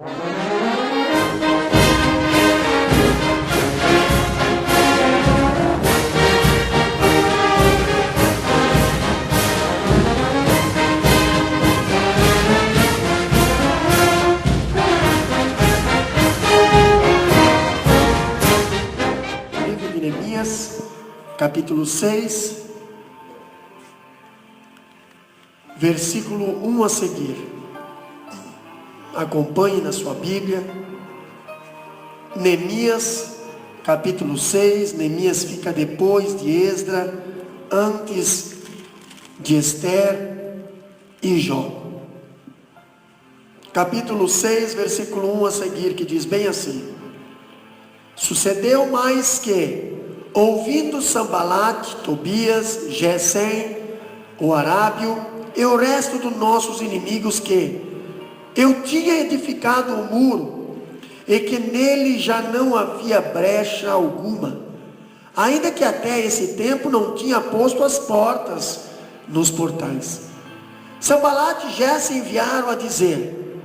Livro de Neemias, capítulo 6, versículo 1 a seguir. Acompanhe na sua Bíblia. Neemias, capítulo 6. Neemias fica depois de Esdras, antes de Esther e Jó. Capítulo 6, versículo 1 a seguir, que diz bem assim: Sucedeu mais que, ouvindo Sambalate, Tobias, Gesem, o arábio, e o resto dos nossos inimigos, que eu tinha edificado um muro, e que nele já não havia brecha alguma, ainda que até esse tempo não tinha posto as portas nos portais. Sambalate e Gesem enviaram a dizer: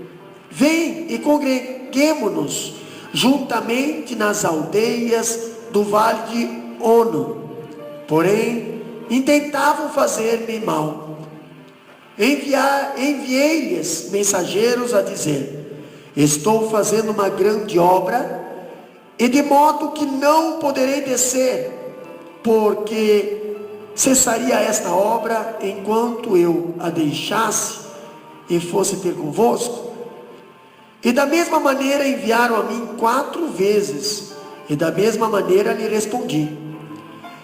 Vem e congreguemo-nos juntamente nas aldeias do vale de Ono. Porém, intentavam fazer-me mal. Enviei-lhes mensageiros a dizer: Estou fazendo uma grande obra, e de modo que não poderei descer, porque cessaria esta obra enquanto eu a deixasse e fosse ter convosco. E da mesma maneira enviaram a mim 4 vezes, e da mesma maneira lhe respondi.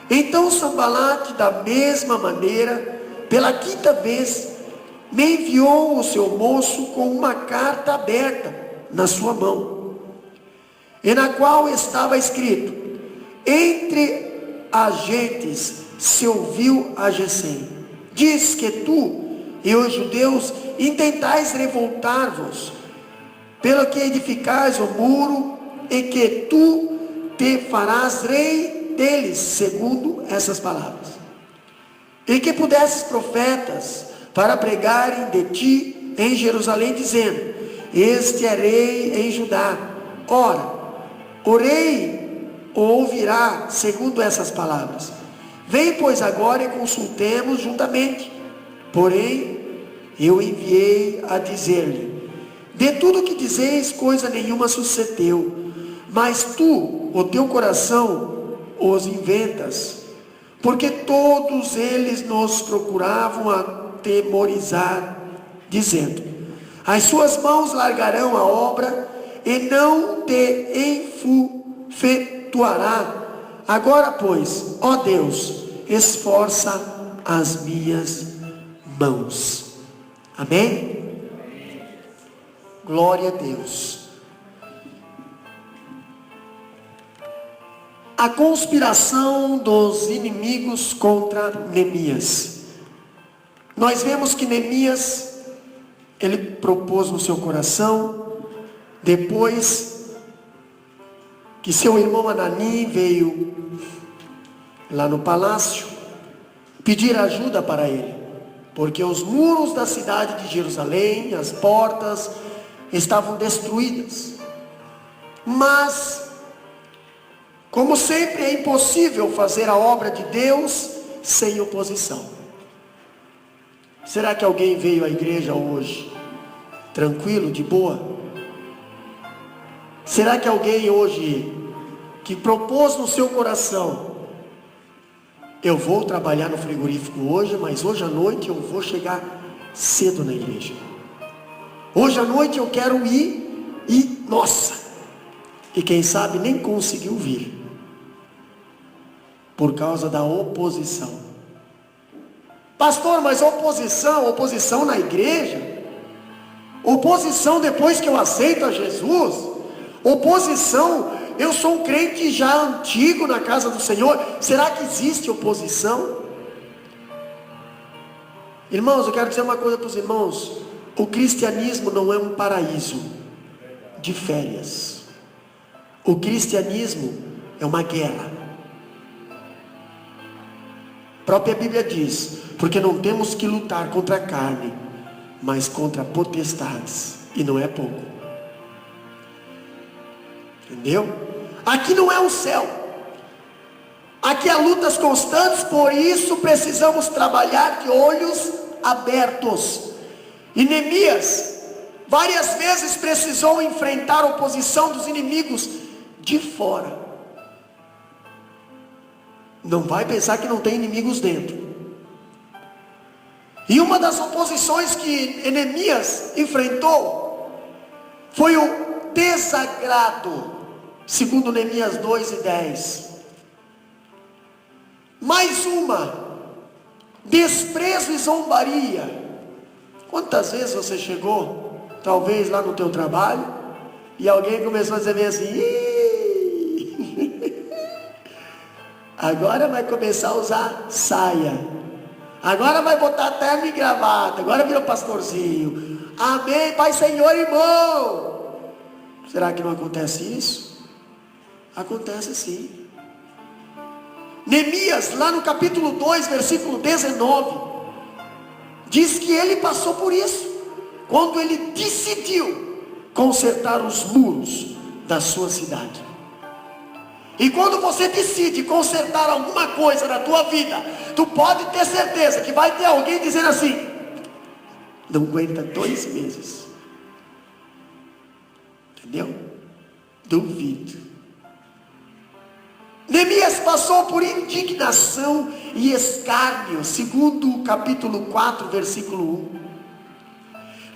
Então Sambalate, da mesma maneira, pela 5ª vez, me enviou o seu moço com uma carta aberta na sua mão, e na qual estava escrito: Entre as gentes se ouviu a Gesem: Diz que tu e os judeus intentais revoltar-vos, pelo que edificais o muro, e que tu te farás rei deles, segundo essas palavras. E que pudesses profetas para pregarem de ti em Jerusalém, dizendo: Este é rei em Judá. Ora, o rei o ouvirá, segundo essas palavras. Vem, pois, agora e consultemos juntamente. Porém, eu enviei a dizer-lhe: De tudo que dizeis, coisa nenhuma sucedeu, mas tu, o teu coração, os inventas, porque todos eles nos procuravam atemorizar, dizendo: As suas mãos largarão a obra, e não te efetuará. Agora, pois, ó Deus, esforça as minhas mãos. Amém? Glória a Deus. A conspiração dos inimigos contra Neemias. Nós vemos que Neemias, ele propôs no seu coração, depois que seu irmão Anani veio lá no palácio pedir ajuda para ele, porque os muros da cidade de Jerusalém, as portas, estavam destruídas. Mas, como sempre, é impossível fazer a obra de Deus sem oposição. Será que alguém veio à igreja hoje tranquilo, de boa? Será que alguém hoje que propôs no seu coração: eu vou trabalhar no frigorífico hoje, mas hoje à noite eu vou chegar cedo na igreja. Hoje à noite eu quero ir e, nossa, e quem sabe nem conseguiu vir, por causa da oposição. Pastor, mas oposição na igreja? Oposição depois que eu aceito a Jesus? Oposição, eu sou um crente já antigo na casa do Senhor, será que existe oposição? Irmãos, eu quero dizer uma coisa para os irmãos: o cristianismo não é um paraíso de férias. O cristianismo é uma guerra. A própria Bíblia diz: porque não temos que lutar contra a carne, mas contra potestades, e não é pouco. Entendeu? Aqui não é o céu. Aqui há lutas constantes, por isso precisamos trabalhar de olhos abertos. E Neemias várias vezes precisou enfrentar a oposição dos inimigos de fora. Não vai pensar que não tem inimigos dentro. E uma das oposições que Neemias enfrentou foi o desagrado, segundo Neemias 2:10. Mais uma, desprezo e zombaria. Quantas vezes você chegou, talvez lá no teu trabalho, e alguém começou a dizer bem assim: agora vai começar a usar saia, agora vai botar terno e gravata, agora virou pastorzinho, amém, Pai, Senhor, irmão. Será que não acontece isso? Acontece sim. Neemias, lá no capítulo 2, versículo 19, diz que ele passou por isso, quando ele decidiu consertar os muros da sua cidade. E quando você decide consertar alguma coisa na tua vida, tu pode ter certeza que vai ter alguém dizendo assim: não aguenta 2 meses. Entendeu? Duvido. Neemias passou por indignação e escárnio, segundo o capítulo 4, versículo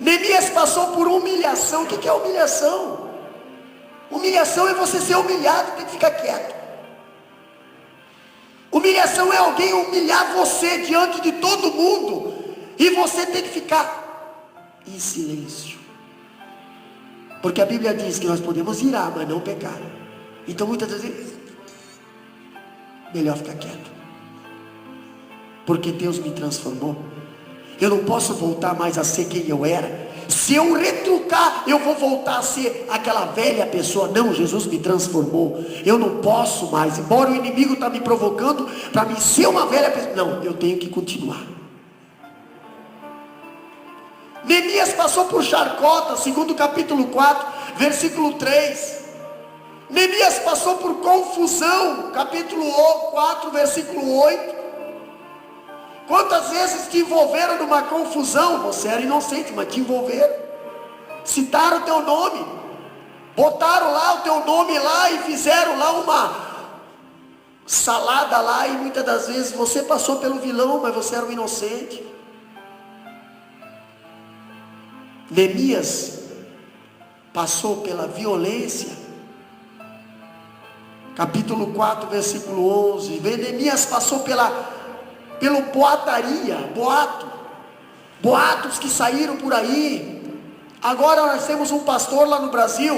1. Neemias passou por humilhação. O que é humilhação? Humilhação é você ser humilhado, tem que ficar quieto. Humilhação é alguém humilhar você diante de todo mundo, e você tem que ficar em silêncio. Porque a Bíblia diz que nós podemos irar, mas não pecar. Então muitas vezes melhor ficar quieto, porque Deus me transformou. Eu não posso voltar mais a ser quem eu era. Se eu retrucar, eu vou voltar a ser aquela velha pessoa. Não, Jesus me transformou. Eu não posso mais, embora o inimigo está me provocando para me ser uma velha pessoa. Não, eu tenho que continuar. Neemias passou por chacota, segundo o capítulo 4, versículo 3. Neemias passou por confusão, capítulo 4, versículo 8. Quantas vezes te envolveram numa confusão? Você era inocente, mas te envolveram. Citaram o teu nome, botaram lá o teu nome lá e fizeram lá uma salada lá, e muitas das vezes você passou pelo vilão, mas você era um inocente. Neemias passou pela violência, capítulo 4, versículo 11. Neemias passou pelo boataria, boatos que saíram por aí. Agora nós temos um pastor lá no Brasil,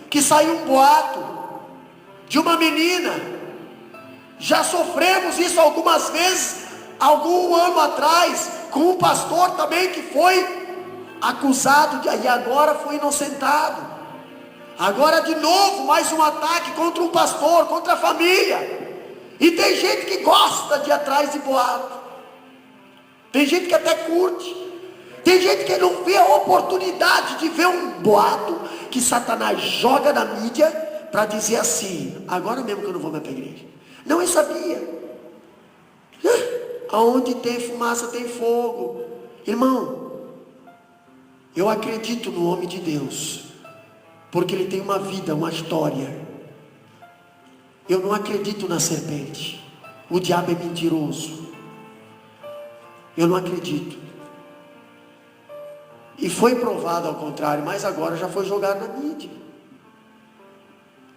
que saiu um boato de uma menina. Já sofremos isso algumas vezes, algum ano atrás, com um pastor também que foi acusado e agora foi inocentado. Agora de novo mais um ataque contra um pastor, contra a família. E tem gente que gosta de ir atrás de boato. Tem gente que até curte. Tem gente que não vê a oportunidade de ver um boato que Satanás joga na mídia para dizer assim: agora mesmo que eu não vou mais para a igreja. Não, eu sabia. Aonde tem fumaça tem fogo. Irmão, eu acredito no homem de Deus, porque ele tem uma vida, uma história. Eu não acredito na serpente. O diabo é mentiroso. Eu não acredito. E foi provado ao contrário, mas agora já foi jogado na mídia.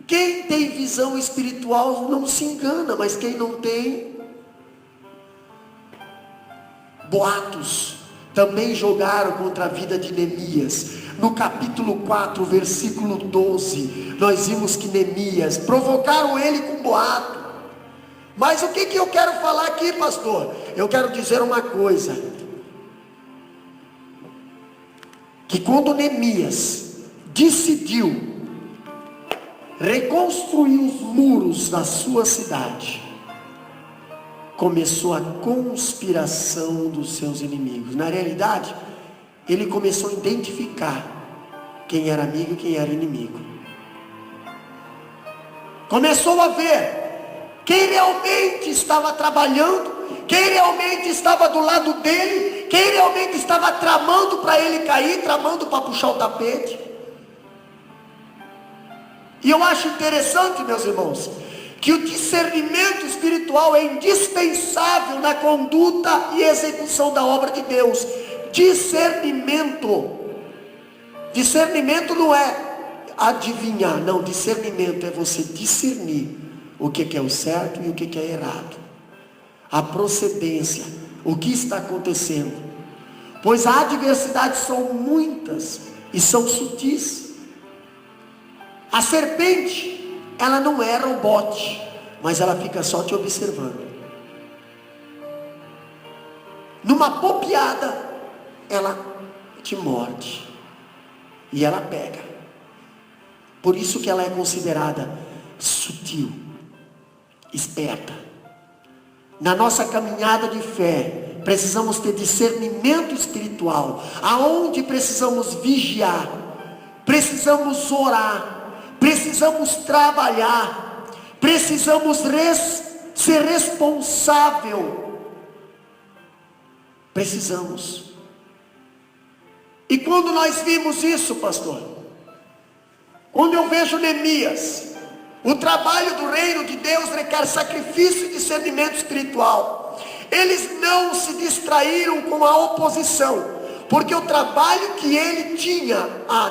Quem tem visão espiritual não se engana, mas quem não tem, boatos também jogaram contra a vida de Neemias. No capítulo 4, versículo 12, nós vimos que Neemias, provocaram ele com boato. Mas o que eu quero falar aqui, pastor? Eu quero dizer uma coisa, que quando Neemias decidiu reconstruir os muros da sua cidade, começou a conspiração dos seus inimigos. Na realidade, ele começou a identificar quem era amigo e quem era inimigo. Começou a ver quem realmente estava trabalhando, quem realmente estava do lado dele, quem realmente estava tramando para ele cair, tramando para puxar o tapete. E eu acho interessante, meus irmãos, que o discernimento espiritual é indispensável na conduta e execução da obra de Deus. Discernimento não é adivinhar, não. Discernimento é você discernir o que é o certo e o que é errado, a procedência, o que está acontecendo, pois as adversidades são muitas e são sutis. A serpente, ela não erra o bote, mas ela fica só te observando. Numa bobeada, ela te morde e ela pega. Por isso que ela é considerada sutil, esperta. Na nossa caminhada de fé, precisamos ter discernimento espiritual, aonde precisamos vigiar, precisamos orar, precisamos trabalhar, precisamos ser responsável, precisamos. E quando nós vimos isso, pastor, quando eu vejo Neemias, o trabalho do reino de Deus requer sacrifício e discernimento espiritual. Eles não se distraíram com a oposição, porque o trabalho que ele tinha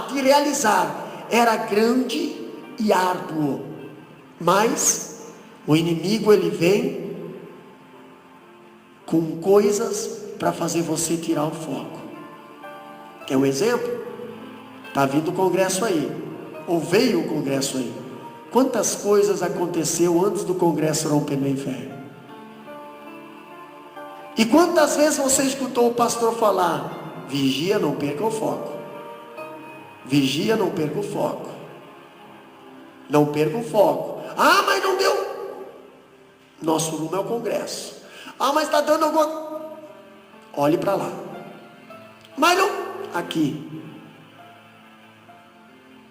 de realizar era grande e árduo. Mas o inimigo, ele vem com coisas para fazer você tirar o foco. Quer um exemplo? Está vindo o congresso aí, ou veio o congresso aí. Quantas coisas aconteceu antes do congresso Rompendo em Fé? E quantas vezes você escutou o pastor falar: vigia, não perca o foco. Vigia, não perca o foco. Não perca o foco. Ah, mas não deu. Nosso rumo é o congresso. Ah, mas está dando alguma... Olhe para lá. Mas não, aqui.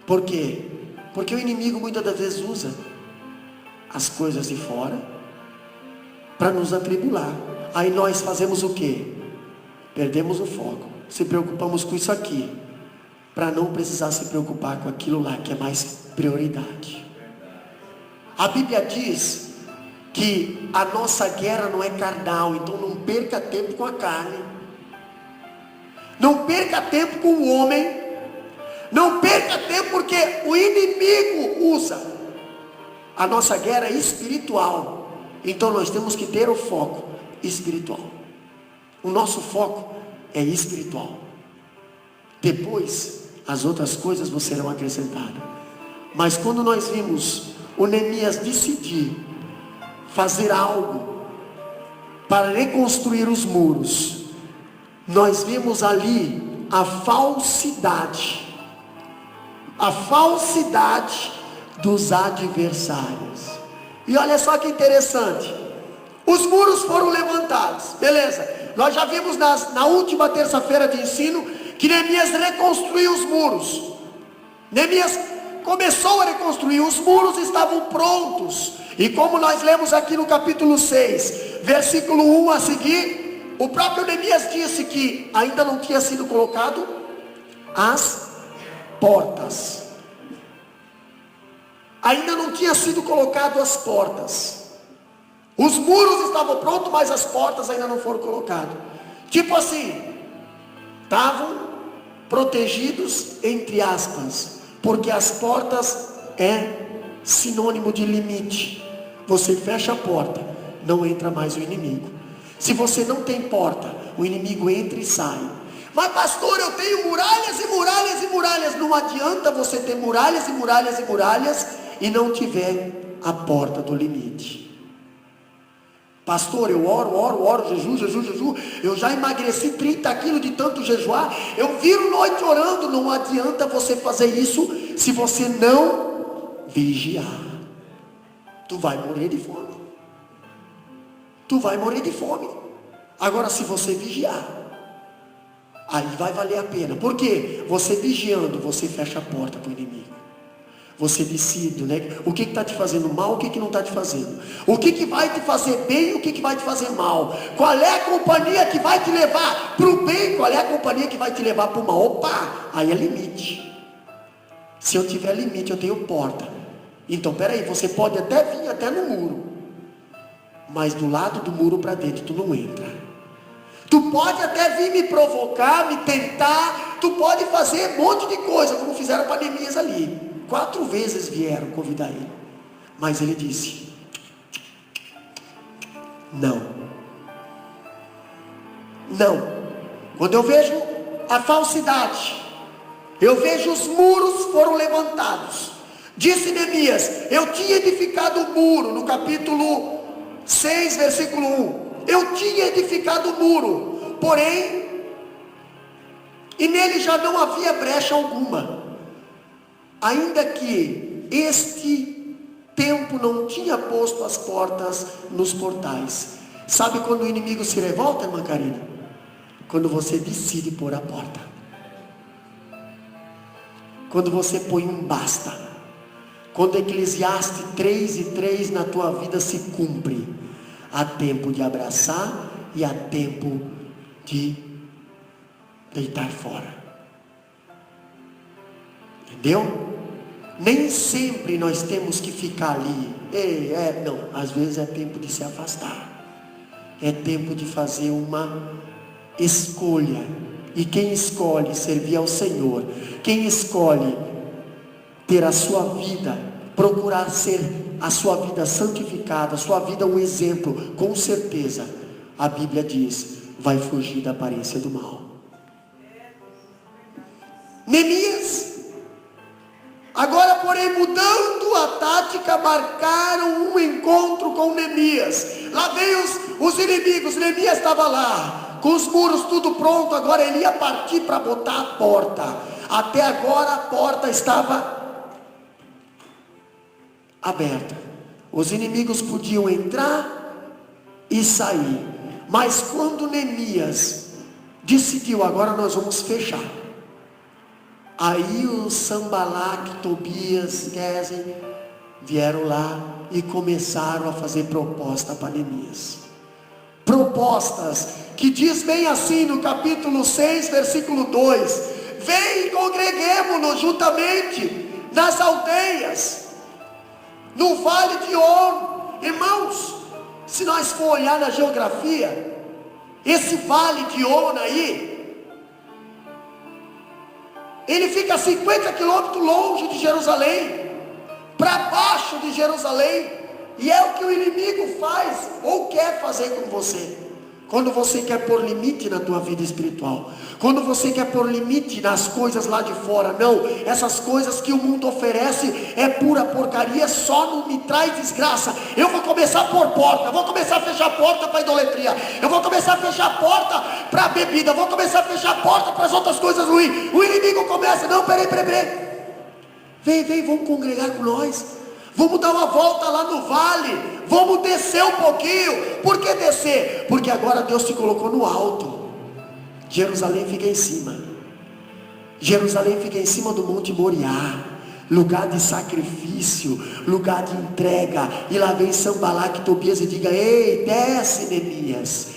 Por quê? Porque o inimigo muitas das vezes usa as coisas de fora para nos atribular. Aí nós fazemos o quê? Perdemos o foco. Se preocupamos com isso aqui, para não precisar se preocupar com aquilo lá que é mais prioridade. A Bíblia diz que a nossa guerra não é carnal, então não perca tempo com a carne, não perca tempo com o homem, não perca tempo, porque o inimigo usa. A nossa guerra é espiritual, então nós temos que ter o foco espiritual. O nosso foco é espiritual. Depois as outras coisas vos serão acrescentadas. Mas quando nós vimos o Neemias decidir fazer algo para reconstruir os muros, nós vimos ali a falsidade dos adversários. E olha só que interessante, os muros foram levantados, beleza. Nós já vimos na última terça-feira de ensino que Neemias reconstruiu os muros. Neemias começou a reconstruir, os muros estavam prontos. E como nós lemos aqui no capítulo 6, versículo 1 a seguir, o próprio Neemias disse que ainda não tinha sido colocado as portas. Ainda não tinha sido colocado as portas. Os muros estavam prontos, mas as portas ainda não foram colocadas. Tipo assim, estavam protegidos entre aspas, porque as portas é sinônimo de limite. Você fecha a porta, não entra mais o inimigo. Se você não tem porta, o inimigo entra e sai. Mas pastor, eu tenho muralhas e muralhas e muralhas. Não adianta você ter muralhas e muralhas e muralhas e não tiver a porta do limite. Pastor, eu oro, jejum, eu já emagreci 30 quilos de tanto jejuar, eu viro noite orando. Não adianta você fazer isso se você não vigiar. Tu vai morrer de fome. Tu vai morrer de fome. Agora, se você vigiar, aí vai valer a pena. Por quê? Você vigiando, você fecha a porta para o inimigo. Você decide, né? O que está te fazendo mal, o que não está te fazendo. O que vai te fazer bem, o que vai te fazer mal. Qual é a companhia que vai te levar para o bem, qual é a companhia que vai te levar para o mal. Opa, aí é limite. Se eu tiver limite, eu tenho porta. Então, peraí, você pode até vir até no muro, mas do lado do muro para dentro, tu não entra. Tu pode até vir me provocar, me tentar, tu pode fazer um monte de coisa, como fizeram para Neemias ali. 4 vezes vieram convidar ele, mas ele disse: não. Quando eu vejo a falsidade, eu vejo os muros foram levantados. Disse Neemias: eu tinha edificado o muro, no capítulo 6, versículo 1. Eu tinha edificado o muro, porém, e nele já não havia brecha alguma. Ainda que este tempo não tinha posto as portas nos portais. Sabe quando o inimigo se revolta, irmã Karina? Quando você decide pôr a porta. Quando você põe um basta. Quando Eclesiastes 3:3 na tua vida se cumpre. Há tempo de abraçar e há tempo de deitar fora. Entendeu? Nem sempre nós temos que ficar ali. Não, às vezes é tempo de se afastar. É tempo de fazer uma escolha. E quem escolhe servir ao Senhor, quem escolhe ter a sua vida, procurar ser a sua vida santificada, a sua vida um exemplo, com certeza, a Bíblia diz, vai fugir da aparência do mal. Neemias, agora porém mudando a tática, marcaram um encontro com Neemias. Lá veio os inimigos. Neemias estava lá, com os muros tudo pronto. Agora ele ia partir para botar a porta. Até agora a porta estava aberta. Os inimigos podiam entrar e sair. Mas quando Neemias decidiu, agora nós vamos fechar. Aí o Sanbalat, Tobias, Gesem vieram lá e começaram a fazer proposta para Neemias. Propostas que diz bem assim no capítulo 6, versículo 2: vem e congreguemo-nos juntamente nas aldeias, no vale de On. Irmãos, se nós for olhar na geografia, esse vale de On aí, ele fica a 50 quilômetros longe de Jerusalém, para baixo de Jerusalém. E é o que o inimigo faz, ou quer fazer com você. Quando você quer pôr limite na tua vida espiritual, quando você quer pôr limite nas coisas lá de fora. Não, essas coisas que o mundo oferece é pura porcaria, só não me traz desgraça. Eu vou começar a pôr porta, eu vou começar a fechar a porta para a idolatria, eu vou começar a fechar a porta para a bebida, eu vou começar a fechar a porta para as outras coisas ruins. O inimigo começa: não, peraí, vem, vamos congregar com nós, vamos dar uma volta lá no vale, vamos descer um pouquinho. Por que descer? Porque agora Deus te colocou no alto. Jerusalém fica em cima. Jerusalém fica em cima do Monte Moriá, lugar de sacrifício, lugar de entrega. E lá vem Sanbalat, Tobias e diga: ei, desce, Neemias,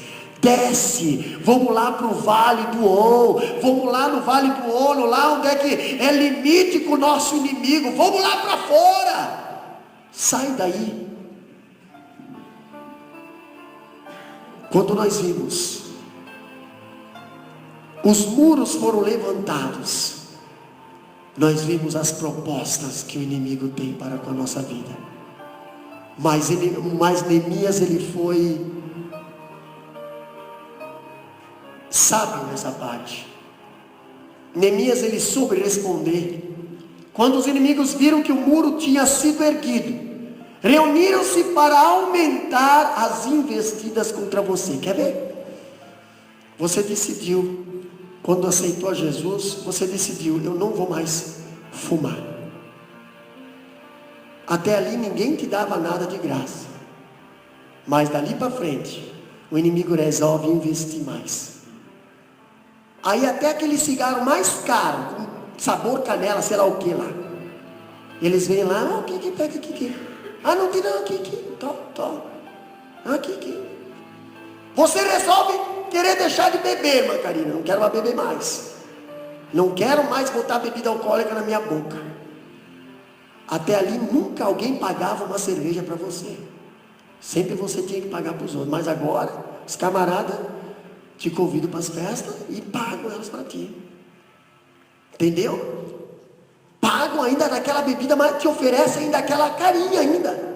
desce, vamos lá para o vale do On, vamos lá no vale do On, lá onde é que é limite com o nosso inimigo, vamos lá para fora, sai daí. Quando nós vimos, os muros foram levantados, nós vimos as propostas que o inimigo tem para com a nossa vida. Mas Neemias, ele foi sábio nessa parte. Neemias, ele soube responder. Quando os inimigos viram que o muro tinha sido erguido, reuniram-se para aumentar as investidas contra você. Quer ver? Você decidiu, quando aceitou a Jesus, você decidiu: eu não vou mais fumar. Até ali ninguém te dava nada de graça, mas dali para frente o inimigo resolve investir mais. Aí até aquele cigarro mais caro, com sabor canela, sei lá o que lá, Eles vêm lá, aqui, pega aqui. Ah, não tem não, aqui, toma. Aqui. Você resolve querer deixar de beber, irmã Karina. Não quero mais beber mais. Não quero mais botar bebida alcoólica na minha boca. Até ali nunca alguém pagava uma cerveja para você. Sempre você tinha que pagar para os outros. Mas agora, os camaradas te convidam para as festas e pagam elas para ti. Entendeu? Pagam ainda naquela bebida, mas te oferecem ainda aquela carinha ainda.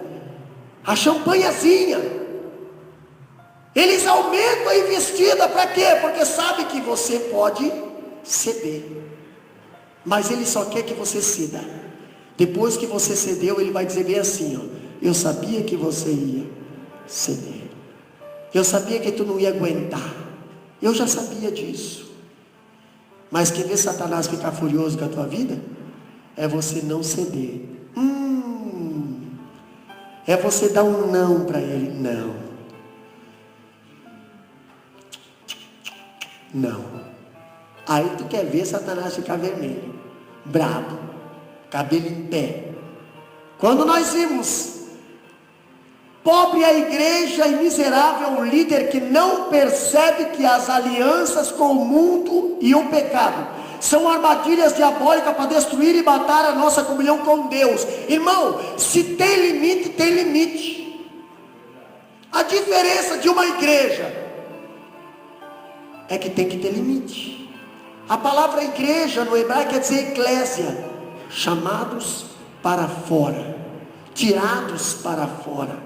A champanhazinha. Eles aumentam a investida para quê? Porque sabe que você pode ceder. Mas ele só quer que você ceda. Depois que você cedeu, ele vai dizer bem assim, ó, eu sabia que você ia ceder. Eu sabia que tu não ia aguentar. Eu já sabia disso. Mas quer ver Satanás ficar furioso com a tua vida? É você não ceder. É você dar um não para ele. Não. Aí tu quer ver Satanás ficar vermelho, brabo, cabelo em pé. Quando nós vimos, pobre a igreja e miserável o líder que não percebe que as alianças com o mundo e o pecado são armadilhas diabólicas para destruir e matar a nossa comunhão com Deus. Irmão, se tem limite, tem limite. A diferença de uma igreja é que tem que ter limite. A palavra igreja no hebraico quer dizer eclésia, chamados para fora, tirados para fora.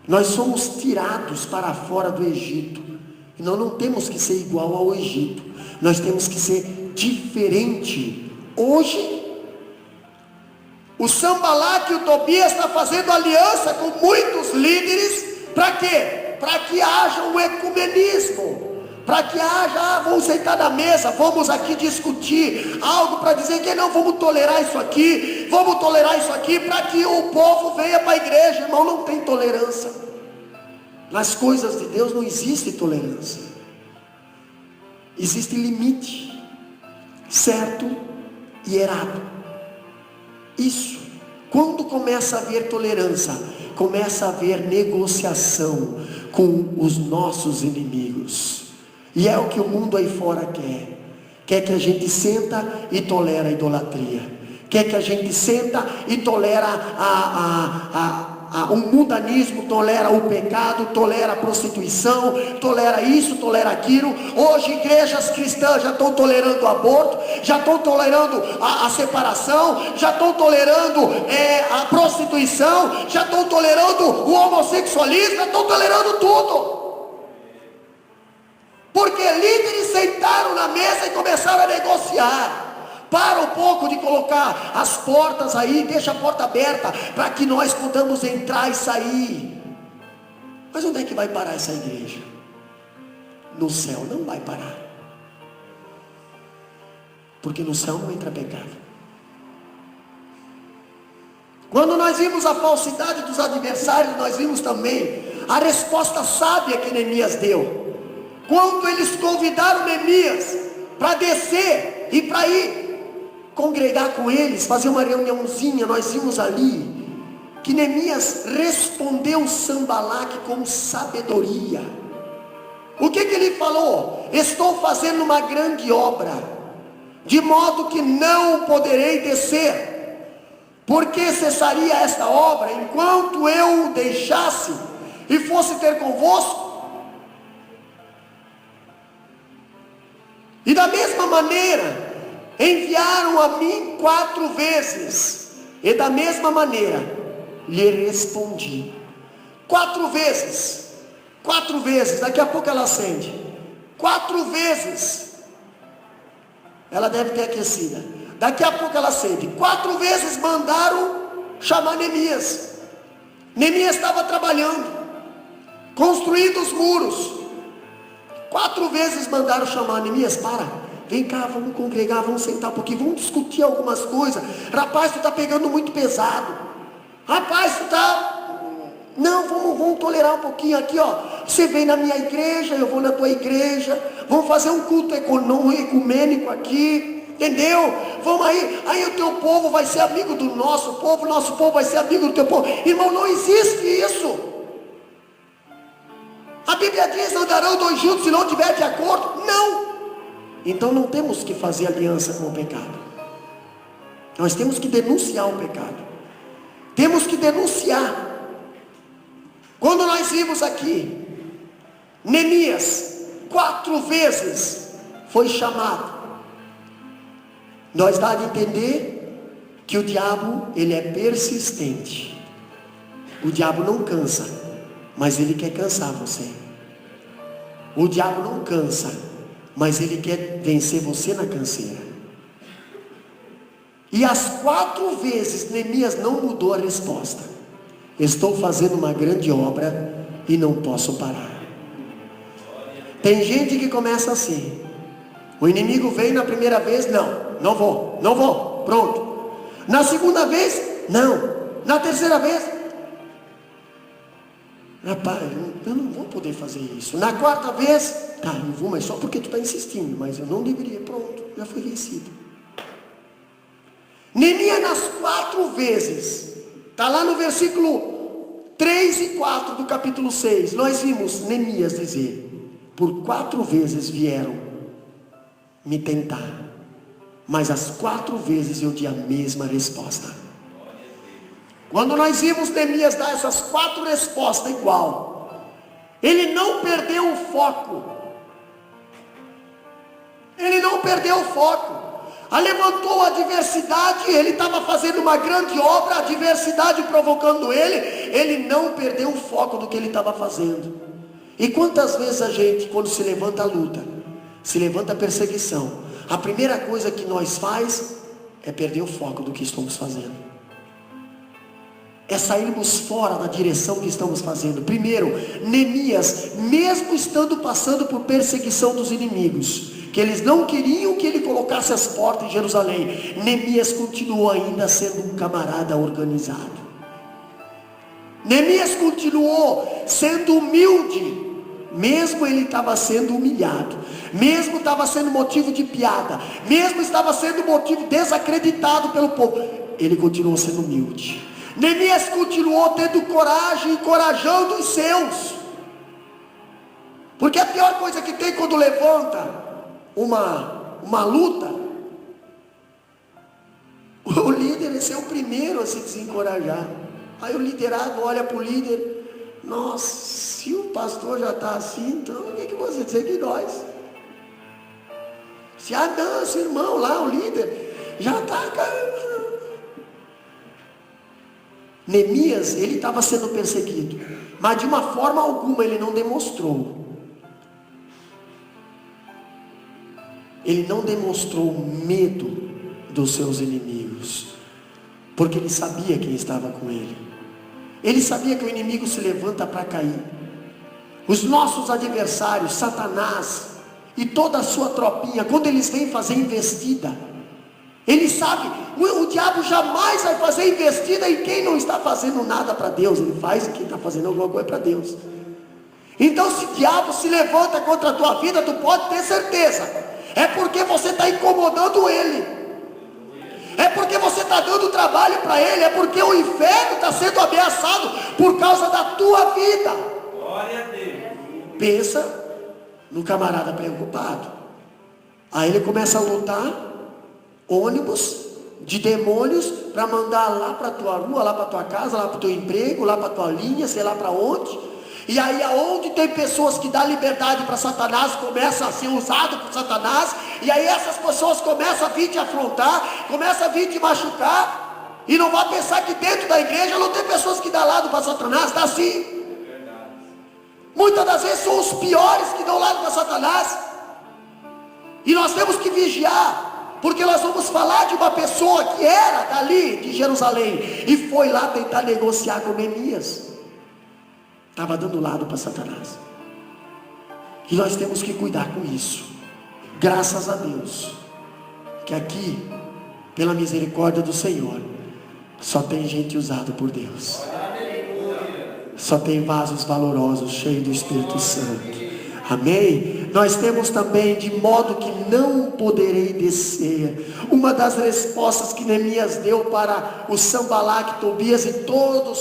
Nós somos tirados para fora do Egito. E nós não temos que ser igual ao Egito. Nós temos que ser diferente. Hoje, o Sanbalat e o Tobias estão fazendo aliança com muitos líderes. Para quê? Para que haja um ecumenismo. Para que haja, vamos sentar na mesa, vamos aqui discutir algo para dizer que não vamos tolerar isso aqui, para que o povo venha para a igreja. Irmão, não tem tolerância. Nas coisas de Deus não existe tolerância. Existe limite, certo e errado. Isso. Quando começa a haver tolerância, começa a haver negociação com os nossos inimigos. E é o que o mundo aí fora quer. Quer que a gente senta e tolera a idolatria. Quer que a gente senta e tolera o mundanismo, tolera o pecado, tolera a prostituição, tolera isso, tolera aquilo. Hoje igrejas cristãs já estão tolerando o aborto, já estão tolerando a separação, já estão tolerando a prostituição, já estão tolerando o homossexualismo, já estão tolerando tudo. Porque líderes sentaram na mesa e começaram a negociar. Para um pouco de colocar as portas aí, deixa a porta aberta, para que nós podamos entrar e sair. Mas onde é que vai parar essa igreja? No céu não vai parar. Porque no céu não entra pecado. Quando nós vimos a falsidade dos adversários, nós vimos também a resposta sábia que Neemias deu. Quando eles convidaram Neemias para descer e para ir congregar com eles, fazer uma reuniãozinha, nós vimos ali que Neemias respondeu Sanbalat com sabedoria. O que ele falou? Estou fazendo uma grande obra, de modo que não poderei descer, porque cessaria esta obra enquanto eu o deixasse e fosse ter convosco. E da mesma maneira, enviaram a mim 4 vezes, e da mesma maneira, lhe respondi. 4 vezes, daqui a pouco ela acende. 4 vezes, ela deve ter aquecida. Daqui a pouco ela acende. 4 vezes mandaram chamar Neemias. Neemias estava trabalhando, construindo os muros. 4 vezes mandaram chamar Neemias, vem cá, vamos congregar, vamos sentar um pouquinho, vamos discutir algumas coisas. Rapaz, tu está pegando muito pesado. Rapaz, tu está... Não, vamos tolerar um pouquinho aqui, ó. Você vem na minha igreja, eu vou na tua igreja. Vamos fazer um culto ecumênico aqui. entendeu? Vamos aí o teu povo vai ser amigo do nosso povo vai ser amigo do teu povo. Irmão, não existe isso. A Bíblia diz, andarão dois juntos se não tiver de acordo? Não. Então não temos que fazer aliança com o pecado. Nós temos que denunciar o pecado. Temos que denunciar. Quando nós vimos aqui, Neemias 4 vezes foi chamado. Nós dá de entender que o diabo, ele é persistente. O diabo não cansa, mas ele quer cansar você. O diabo não cansa, mas ele quer vencer você na canseira. E as 4 vezes Neemias não mudou a resposta. Estou fazendo uma grande obra e não posso parar. Tem gente que começa assim. O inimigo vem na primeira vez, não vou, pronto. Na segunda vez, não. Na terceira vez, rapaz, eu não vou poder fazer isso. Na quarta vez, tá, não vou, mas só porque tu está insistindo, mas eu não deveria, pronto, já fui vencido. Neemias nas 4 vezes, está lá no versículo 3 e 4 do capítulo 6, nós vimos Neemias dizer, por 4 vezes vieram me tentar, mas as 4 vezes eu dei a mesma resposta. Quando nós vimos Neemias dar essas 4 respostas igual, ele não perdeu o foco. Ele não perdeu o foco. Levantou a adversidade, ele estava fazendo uma grande obra, a adversidade provocando ele não perdeu o foco do que ele estava fazendo. E quantas vezes a gente, quando se levanta a luta, se levanta a perseguição, a primeira coisa que nós faz é perder o foco do que estamos fazendo, é sairmos fora da direção que estamos fazendo. Primeiro, Neemias, mesmo estando passando por perseguição dos inimigos, que eles não queriam que ele colocasse as portas em Jerusalém, Neemias continuou ainda sendo um camarada organizado. Neemias continuou sendo humilde, mesmo ele estava sendo humilhado, mesmo estava sendo motivo de piada, mesmo estava sendo motivo desacreditado pelo povo, ele continuou sendo humilde. Neemias continuou tendo coragem, encorajando os seus, porque a pior coisa que tem quando levanta uma luta, o líder é ser o primeiro a se desencorajar. Aí o liderado olha para o líder, nossa, se o pastor já está assim, então o que você dizer de nós? Se não, esse irmão lá, o líder, já está. Neemias, ele estava sendo perseguido, mas de uma forma alguma ele não demonstrou. Ele não demonstrou medo dos seus inimigos, porque ele sabia quem estava com ele. Ele sabia que o inimigo se levanta para cair. Os nossos adversários, Satanás e toda a sua tropinha, quando eles vêm fazer investida, ele sabe, o diabo jamais vai fazer investida em quem não está fazendo nada para Deus. Ele faz em quem está fazendo alguma coisa para Deus. Então se o diabo se levanta contra a tua vida, tu pode ter certeza, é porque você está incomodando ele, é porque você está dando trabalho para ele, é porque o inferno está sendo ameaçado por causa da tua vida. Glória a Deus. Pensa no camarada preocupado, aí ele começa a lutar ônibus de demônios para mandar lá para tua rua, lá para tua casa, lá para o teu emprego, lá para tua linha, sei lá para onde. E aí aonde tem pessoas que dão liberdade para Satanás, começa a ser usado por Satanás, e aí essas pessoas começam a vir te afrontar, começam a vir te machucar, e não vai pensar que dentro da igreja não tem pessoas que dão lado para Satanás, dá sim. Muitas das vezes são os piores que dão lado para Satanás, e nós temos que vigiar, porque nós vamos falar de uma pessoa que era dali de Jerusalém, e foi lá tentar negociar com Neemias. Estava dando lado para Satanás. E nós temos que cuidar com isso. Graças a Deus, que aqui, pela misericórdia do Senhor, só tem gente usada por Deus. Só tem vasos valorosos, cheios do Espírito Santo. Amém? nós temos também de modo que não poderei descer. Uma das respostas que Neemias deu para o Sanbalaque, Tobias e toda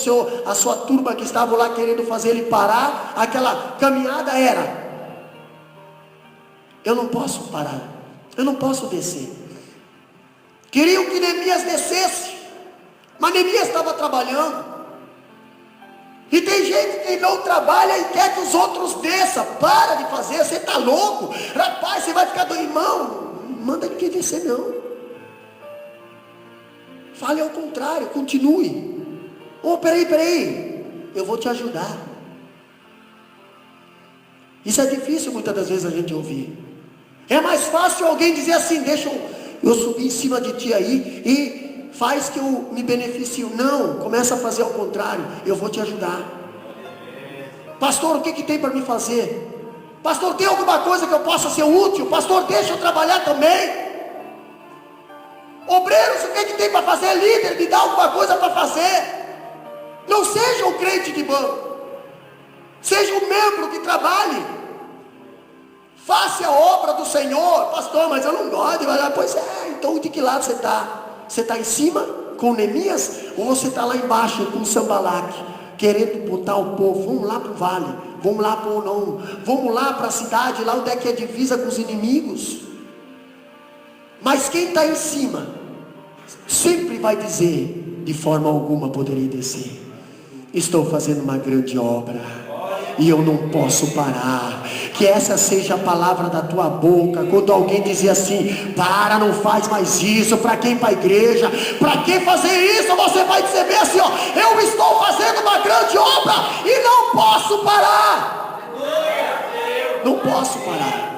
a sua turma que estavam lá querendo fazer ele parar aquela caminhada era: eu não posso parar, eu não posso descer. Queriam que Neemias descesse, mas Neemias estava trabalhando. E tem gente que não trabalha e quer que os outros desçam. Para de fazer, você está louco. Rapaz, você vai ficar do irmão. Não manda ninguém descer não. Fale ao contrário, continue. Oh, peraí, eu vou te ajudar. Isso é difícil muitas das vezes a gente ouvir. É mais fácil alguém dizer assim: deixa eu subir em cima de ti aí e faz que eu me beneficio. Não, começa a fazer ao contrário. Eu vou te ajudar. Pastor, o que tem para me fazer? Pastor, tem alguma coisa que eu possa ser útil? Pastor, deixa eu trabalhar também. Obreiros, o que tem para fazer? Líder, me dá alguma coisa para fazer. Não seja um crente de banco, seja um membro que trabalhe. Faça a obra do Senhor. Pastor, mas eu não gosto de trabalhar. Pois é, então de que lado você está? Você está em cima com Neemias, ou você está lá embaixo com o Sanbalaque, querendo botar o povo? Vamos lá para o vale, vamos lá para o não, vamos lá para a cidade, lá onde é que é divisa com os inimigos. Mas quem está em cima sempre vai dizer: de forma alguma poderei descer. Estou fazendo uma grande obra e eu não posso parar. Que essa seja a palavra da tua boca. Quando alguém dizer assim: para, não faz mais isso. Para quem? Para a igreja. Para que fazer isso? Você vai dizer bem assim: ó, eu estou fazendo uma grande obra e não posso parar. Não posso parar.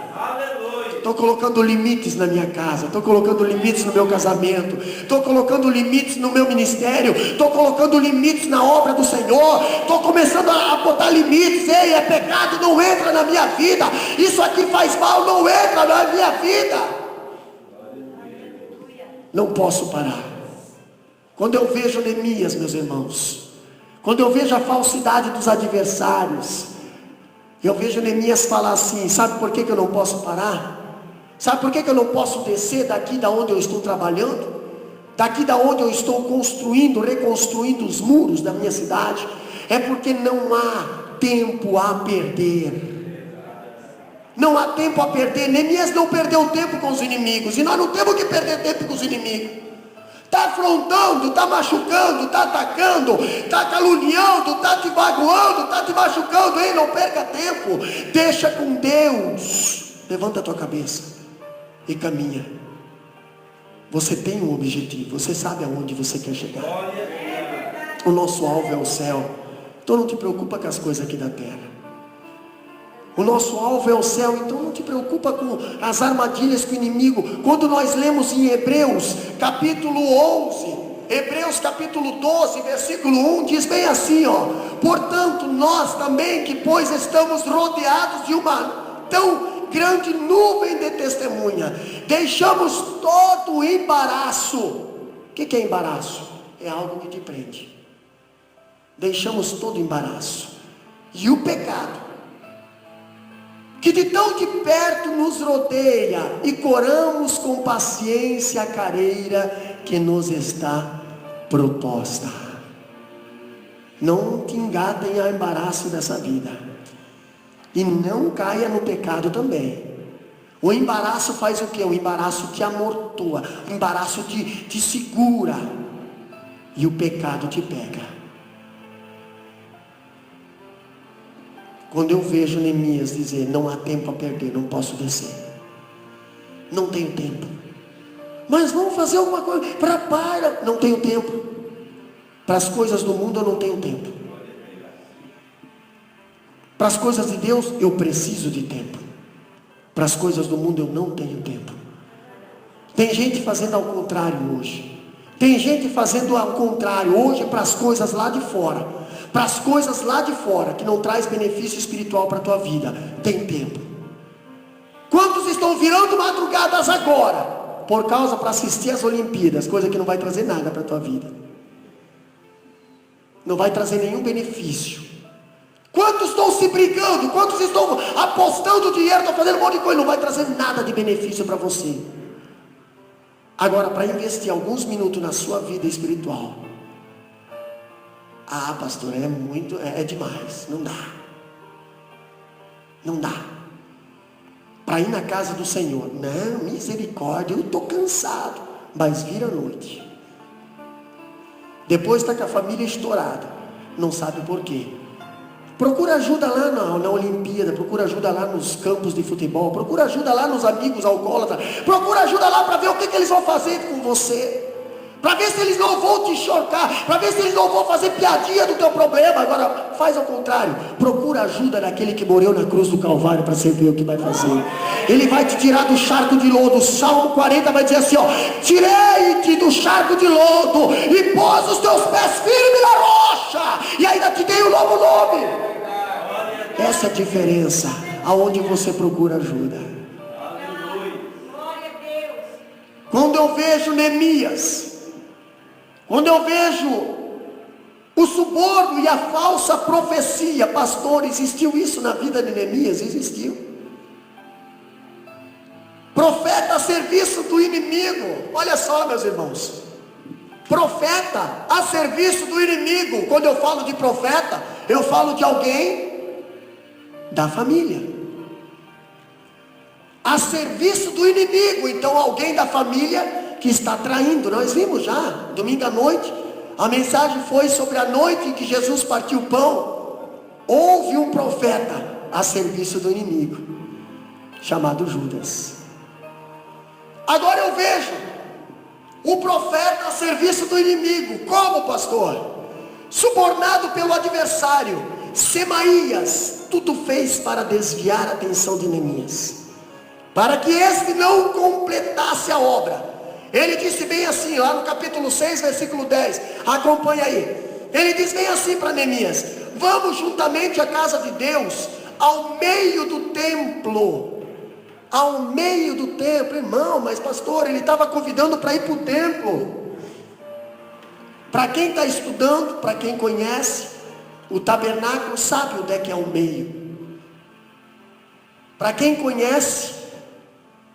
Estou colocando limites na minha casa, estou colocando limites no meu casamento, estou colocando limites no meu ministério, estou colocando limites na obra do Senhor, estou começando a botar limites. Ei, é pecado, não entra na minha vida. Isso aqui faz mal, não entra na minha vida. Não posso parar. Quando eu vejo Neemias, meus irmãos, quando eu vejo a falsidade dos adversários, eu vejo Neemias falar assim: sabe por que eu não posso parar? Sabe por que eu não posso descer daqui da onde eu estou trabalhando? Daqui da onde eu estou construindo, reconstruindo os muros da minha cidade? É porque não há tempo a perder. Não há tempo a perder. Neemias não perdeu tempo com os inimigos, e nós não temos que perder tempo com os inimigos. Está afrontando, está machucando, está atacando, está caluniando, está te magoando, está te machucando. Ei, não perca tempo, deixa com Deus. Levanta a tua cabeça e caminha. Você tem um objetivo, você sabe aonde você quer chegar. O nosso alvo é o céu. Então não te preocupa com as coisas aqui da terra. O nosso alvo é o céu. Então não te preocupa com as armadilhas que o inimigo. Quando nós lemos em Hebreus capítulo 11, Hebreus capítulo 12, versículo 1, diz bem assim, ó: portanto nós também, que pois estamos rodeados de uma tão grande nuvem de testemunha, deixamos todo o embaraço. O que é embaraço? É algo que te prende. Deixamos todo o embaraço e o pecado que de tão de perto nos rodeia, e corramos com paciência a carreira que nos está proposta. Não te engatem ao embaraço dessa vida. E não caia no pecado também. O embaraço faz o que? O embaraço te amortua, o embaraço te segura, e o pecado te pega. Quando eu vejo Neemias dizer: não há tempo a perder, não posso descer, não tenho tempo. Mas vamos fazer alguma coisa para, não tenho tempo. Para as coisas do mundo eu não tenho tempo. Para as coisas de Deus eu preciso de tempo. Para as coisas do mundo eu não tenho tempo. Tem gente fazendo ao contrário hoje. Tem gente fazendo ao contrário hoje para as coisas lá de fora. Para as coisas lá de fora que não traz benefício espiritual para a tua vida. Tem tempo. Quantos estão virando madrugadas agora por causa para assistir as Olimpíadas, coisa que não vai trazer nada para a tua vida, não vai trazer nenhum benefício. Quantos estão se brigando? Quantos estão apostando dinheiro? Estão fazendo um monte de coisa, não vai trazer nada de benefício para você. Agora, para investir alguns minutos na sua vida espiritual, pastor, é demais, não dá. Não dá. Para ir na casa do Senhor, não, misericórdia, eu estou cansado, mas vira a noite. Depois está com a família estourada, não sabe por quê. Procura ajuda lá na Olimpíada, procura ajuda lá nos campos de futebol, procura ajuda lá nos amigos alcoólatras, procura ajuda lá para ver o que eles vão fazer com você, para ver se eles não vão te enxocar, para ver se eles não vão fazer piadinha do teu problema. Agora faz ao contrário, procura ajuda daquele que morreu na cruz do Calvário, para você ver o que vai fazer. Ele vai te tirar do charco de lodo. Salmo 40 vai dizer assim, tirei-te do charco de lodo e pôs os teus pés firmes na rocha, e ainda te dei um novo nome. Essa é a diferença, aonde você procura ajuda. Quando eu vejo Neemias, quando eu vejo o suborno e a falsa profecia, pastor, existiu isso na vida de Neemias? Existiu. Profeta a serviço do inimigo. Olha só, meus irmãos, profeta a serviço do inimigo. Quando eu falo de profeta, eu falo de alguém da família, a serviço do inimigo. Então alguém da família que está traindo. Nós vimos já, domingo à noite, a mensagem foi sobre a noite em que Jesus partiu o pão. Houve um profeta a serviço do inimigo, chamado Judas. Agora eu vejo o profeta a serviço do inimigo. Como, pastor? Subornado pelo adversário. Semaías tudo fez para desviar a atenção de Neemias, para que este não completasse a obra. Ele disse bem assim, lá no capítulo 6, versículo 10, acompanha aí. Ele diz bem assim para Neemias: vamos juntamente à casa de Deus, ao meio do templo. Ao meio do templo, irmão, mas pastor, ele estava convidando para ir para o templo. Para quem está estudando, para quem conhece o tabernáculo, sabe onde é que é o meio. Para quem conhece,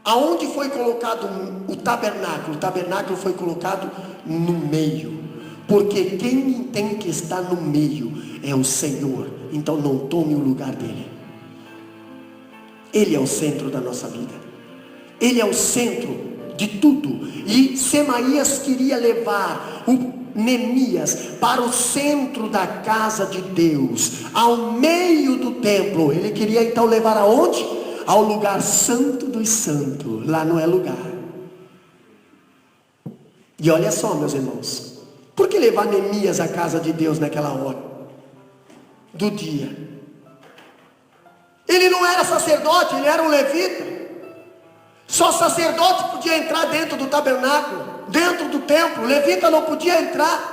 aonde foi colocado o tabernáculo foi colocado no meio, porque quem tem que estar no meio é o Senhor. Então não tome o lugar dele. Ele é o centro da nossa vida, ele é o centro de tudo. E Semaías queria levar o Neemias para o centro da casa de Deus, ao meio do templo. Ele queria então levar aonde? Ao lugar santo dos santos. Lá não é lugar. E olha só, meus irmãos, por que levar Neemias à casa de Deus naquela hora do dia? Ele não era sacerdote, ele era um levita. Só sacerdote podia entrar dentro do tabernáculo, dentro do templo. Levita não podia entrar.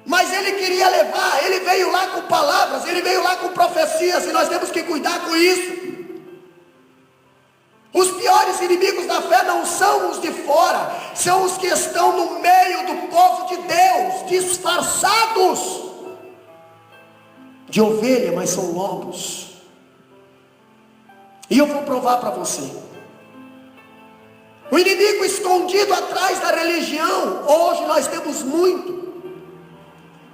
Mas ele queria levar. Ele veio lá com palavras, ele veio lá com profecias, e nós temos que cuidar com isso. Os piores inimigos da fé não são os de fora, são os que estão no meio do povo de Deus, disfarçados de ovelha, mas são lobos. E eu vou provar para você. O inimigo escondido atrás da religião, hoje nós temos muito.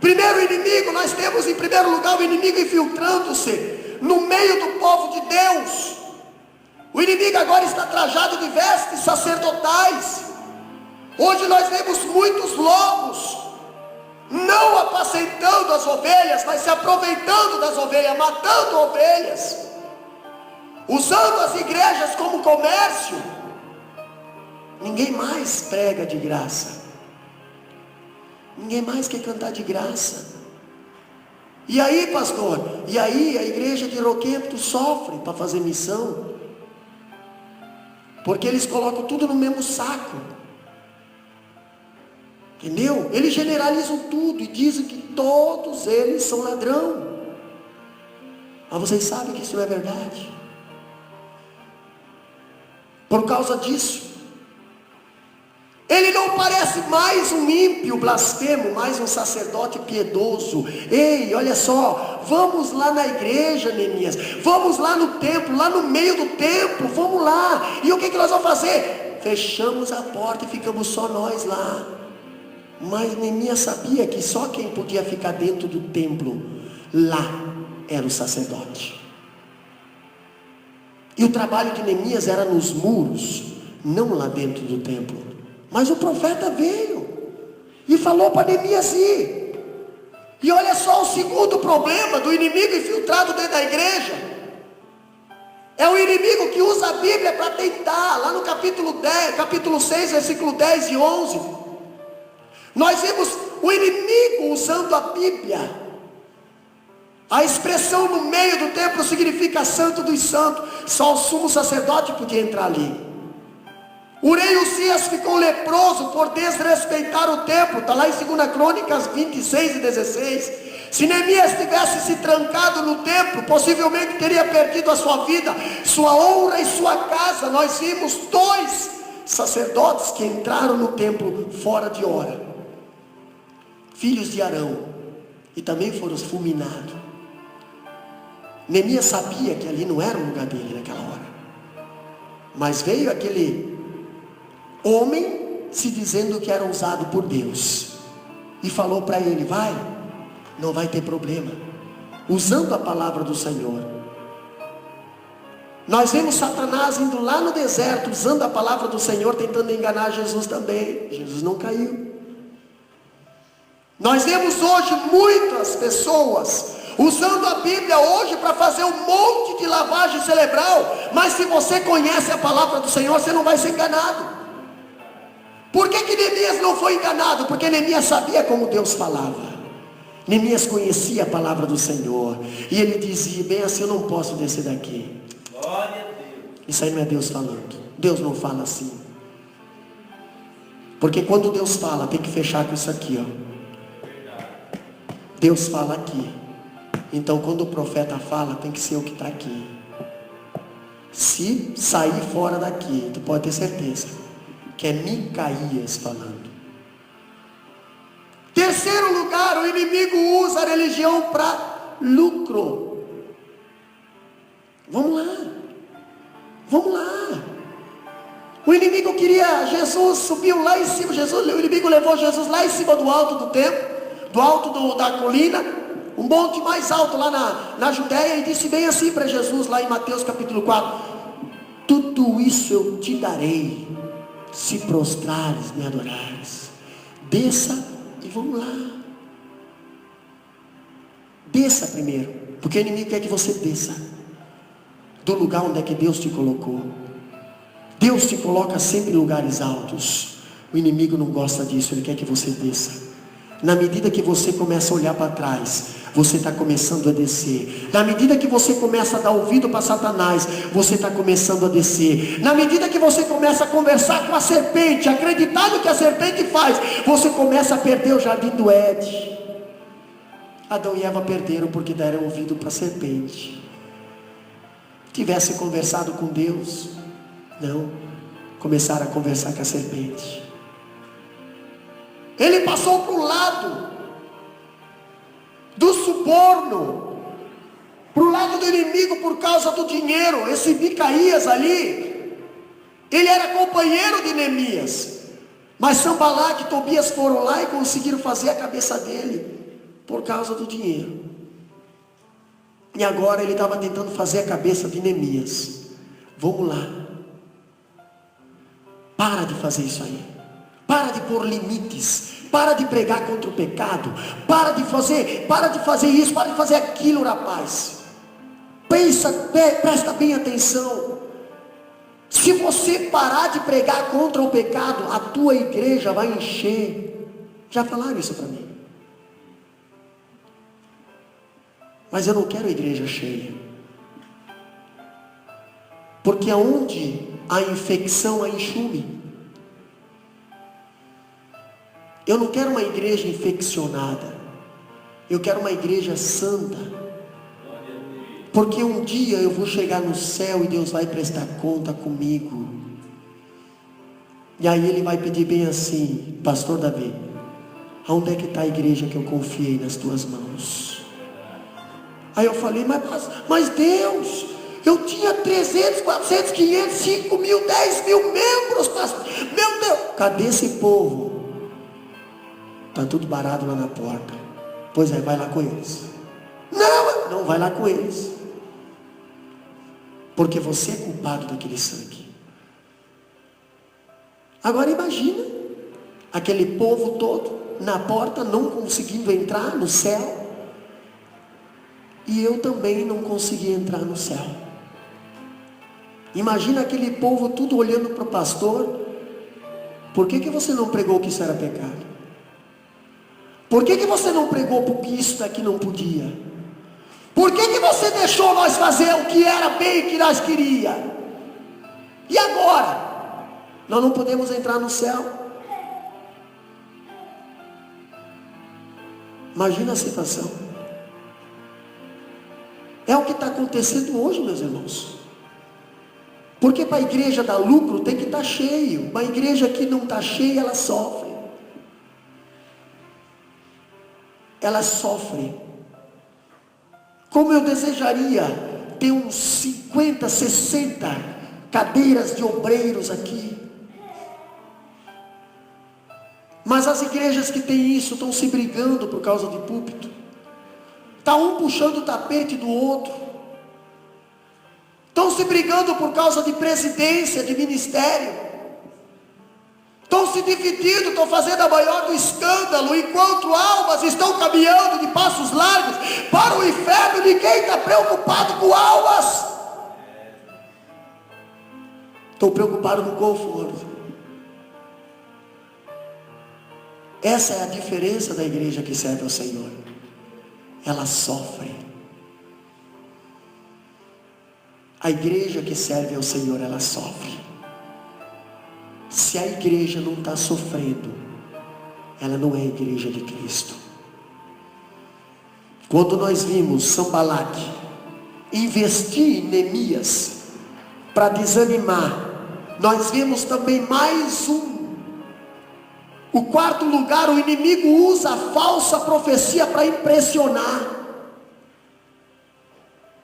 Primeiro inimigo, nós temos em primeiro lugar o inimigo infiltrando-se no meio do povo de Deus. O inimigo agora está trajado de vestes sacerdotais. Hoje nós vemos muitos lobos, não apacentando as ovelhas, mas se aproveitando das ovelhas, matando ovelhas, usando as igrejas como comércio. Ninguém mais prega de graça, ninguém mais quer cantar de graça. E aí, pastor, e aí a igreja de Roquento sofre para fazer missão, porque eles colocam tudo no mesmo saco, entendeu? Eles generalizam tudo e dizem que todos eles são ladrão. Mas vocês sabem que isso não é verdade. Por causa disso, Ele não parece mais um ímpio blasfemo, mais um sacerdote piedoso. Ei, olha só, vamos lá na igreja, Neemias, vamos lá no templo, lá no meio do templo, vamos lá. E o que nós vamos fazer? Fechamos a porta e ficamos só nós lá. Mas Neemias sabia que só quem podia ficar dentro do templo, lá, era o sacerdote. E o trabalho de Neemias era nos muros, não lá dentro do templo. Mas o profeta veio e falou para Neemias ir. E olha só o segundo problema do inimigo infiltrado dentro da igreja. É o inimigo que usa a Bíblia para tentar. Lá no capítulo 6, versículo 10 e 11. Nós vimos o inimigo usando a Bíblia. A expressão no meio do templo significa Santo dos Santos. Só o sumo sacerdote podia entrar ali. O rei Uzias ficou leproso por desrespeitar o templo. Está lá em 2 Crônicas 26 e 16. Se Neemias tivesse se trancado no templo, possivelmente teria perdido a sua vida, sua honra e sua casa. Nós vimos 2 sacerdotes que entraram no templo fora de hora, filhos de Arão, e também foram fulminados. Neemias sabia que ali não era o lugar dele naquela hora. Mas veio aquele homem se dizendo que era usado por Deus e falou para ele: vai, não vai ter problema, usando a palavra do Senhor. Nós vemos Satanás indo lá no deserto, usando a palavra do Senhor, tentando enganar Jesus também. Jesus não caiu. Nós vemos hoje muitas pessoas usando a Bíblia hoje para fazer um monte de lavagem cerebral, mas se você conhece a palavra do Senhor, você não vai ser enganado. Por que Neemias não foi enganado? Porque Neemias sabia como Deus falava. Neemias conhecia a palavra do Senhor. E ele dizia: bem assim, eu não posso descer daqui. Glória a Deus. Isso aí não é Deus falando. Deus não fala assim. Porque quando Deus fala, tem que fechar com isso aqui, ó. Deus fala aqui. Então quando o profeta fala, tem que ser o que está aqui. Se sair fora daqui, tu pode ter certeza que é Micaías falando. Terceiro lugar, o inimigo usa a religião para lucro. Vamos lá. O inimigo queria Jesus, subiu lá em cima. O inimigo levou Jesus lá em cima do alto do templo, do alto da colina, um monte mais alto lá na Judéia, e disse bem assim para Jesus, lá em Mateus capítulo 4: tudo isso eu te darei, se prostrares, me adorares. Desça e vamos lá. Desça primeiro, porque o inimigo quer que você desça do lugar onde é que Deus te colocou. Deus te coloca sempre em lugares altos. O inimigo não gosta disso, ele quer que você desça. Na medida que você começa a olhar para trás, você está começando a descer. Na medida que você começa a dar ouvido para Satanás, você está começando a descer. Na medida que você começa a conversar com a serpente, acreditar no que a serpente faz, você começa a perder o jardim do Éden. Adão e Eva perderam porque deram ouvido para a serpente. Tivesse conversado com Deus, não, começaram a conversar com a serpente. Ele passou para o lado do suborno, para o lado do inimigo por causa do dinheiro. Esse Micaías ali, ele era companheiro de Neemias, mas Sanbalat e Tobias foram lá e conseguiram fazer a cabeça dele por causa do dinheiro. E agora ele estava tentando fazer a cabeça de Neemias. Vamos lá, para de fazer isso aí, para de pôr limites, para de pregar contra o pecado, para de fazer isso, para de fazer aquilo, rapaz. Presta bem atenção. Se você parar de pregar contra o pecado, a tua igreja vai encher. Já falaram isso para mim. Mas eu não quero a igreja cheia, porque aonde há infecção, há enxume. Eu não quero uma igreja infeccionada, eu quero uma igreja santa, porque um dia eu vou chegar no céu e Deus vai prestar conta comigo. E aí ele vai pedir bem assim: pastor Davi, aonde é que está a igreja que eu confiei nas tuas mãos? Aí eu falei: mas Deus, eu tinha 300, 400, 500, 5 mil, 10 mil membros, pastor. Meu Deus, cadê esse povo? Está tudo parado lá na porta. Pois é, vai lá com eles. Não vai lá com eles, porque você é culpado daquele sangue. Agora imagina, aquele povo todo na porta, não conseguindo entrar no céu, e eu também não consegui entrar no céu. Imagina aquele povo tudo olhando para o pastor. Por que você não pregou que isso era pecado? Por que você não pregou porque isso daqui não podia? Por que você deixou nós fazer o que era bem, o que nós queríamos? E agora? Nós não podemos entrar no céu? Imagina a situação. É o que está acontecendo hoje, meus irmãos. Porque para a igreja dar lucro tem que estar cheio. Uma igreja que não está cheia, ela sofre. Ela sofre. Como eu desejaria ter uns 50, 60 cadeiras de obreiros aqui. Mas as igrejas que têm isso estão se brigando por causa de púlpito. Está um puxando o tapete do outro. Estão se brigando por causa de presidência, de ministério. Estão se dividindo, estão fazendo a maior do escândalo, enquanto almas estão caminhando de passos largos para o inferno. Ninguém está preocupado com almas. Estou preocupado com conforto. Essa é a diferença da igreja que serve ao Senhor. Ela sofre. A igreja que serve ao Senhor, ela sofre. Se a igreja não está sofrendo, ela não é a igreja de Cristo. Quando nós vimos Sanballat investir em Neemias para desanimar, nós vimos também mais um. O quarto lugar, o inimigo usa a falsa profecia para impressionar.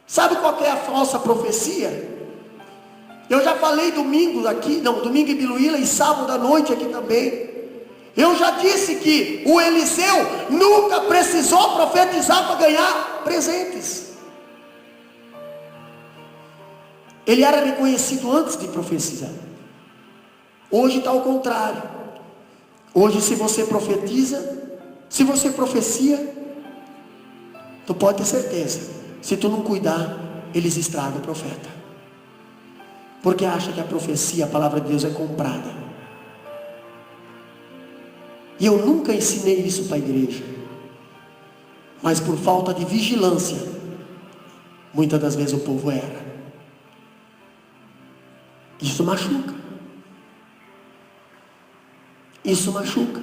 Sabe qual é a falsa profecia? Eu já falei domingo aqui, domingo em Biluíla e sábado à noite aqui também. Eu já disse que o Eliseu nunca precisou profetizar para ganhar presentes. Ele era reconhecido antes de profetizar. Hoje está ao contrário. Hoje, se você profetiza, se você profecia, tu pode ter certeza, se tu não cuidar, eles estragam o profeta. Porque acha que a profecia, a palavra de Deus é comprada. E eu nunca ensinei isso para a igreja. Mas por falta de vigilância, muitas das vezes o povo erra. Isso machuca. Isso machuca.